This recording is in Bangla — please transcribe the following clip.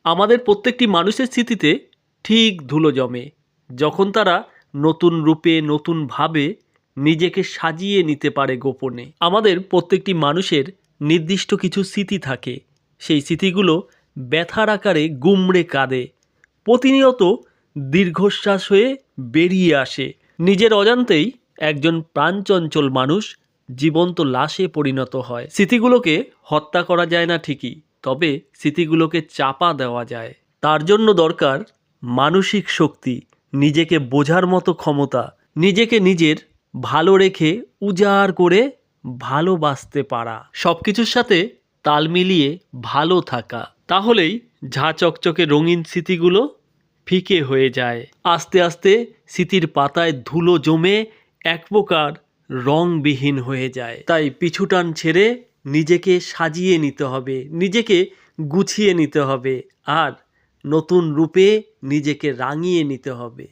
আমাদের প্রত্যেকটি মানুষের স্মৃতিতে ঠিক ধুলো জমে যখন তারা নতুন রূপে নতুনভাবে নিজেকে সাজিয়ে নিতে পারে গোপনে। আমাদের প্রত্যেকটি মানুষের নির্দিষ্ট কিছু স্মৃতি থাকে, সেই স্মৃতিগুলো ব্যথার আকারে গুমড়ে কাঁদে, প্রতিনিয়ত দীর্ঘশ্বাস হয়ে বেরিয়ে আসে। নিজের অজান্তেই একজন প্রাণচঞ্চল মানুষ জীবন্ত লাশে পরিণত হয়। স্মৃতিগুলোকে হত্যা করা যায় না ঠিকই, তবে স্মৃতিগুলোকে চাপা দেওয়া যায়। তার জন্য দরকার মানসিক শক্তি, নিজেকে বোঝার মতো ক্ষমতা, নিজেকে নিজের ভালো রেখে উজাড় করে ভালোবাসতে পারা, সব কিছুর সাথে তাল মিলিয়ে ভালো থাকা। তাহলেই ঝাঁ চকচকে রঙিন স্মৃতিগুলো ফিকে হয়ে যায়। আস্তে আস্তে স্মৃতির পাতায় ধুলো জমে এক প্রকার রংবিহীন হয়ে যায়। তাই পিছুটান ছেড়ে নিজেকে সাজিয়ে নিতে হবে, নিজেকে গুছিয়ে নিতে হবে, আর নতুন রূপে নিজেকে রাঙিয়ে নিতে হবে।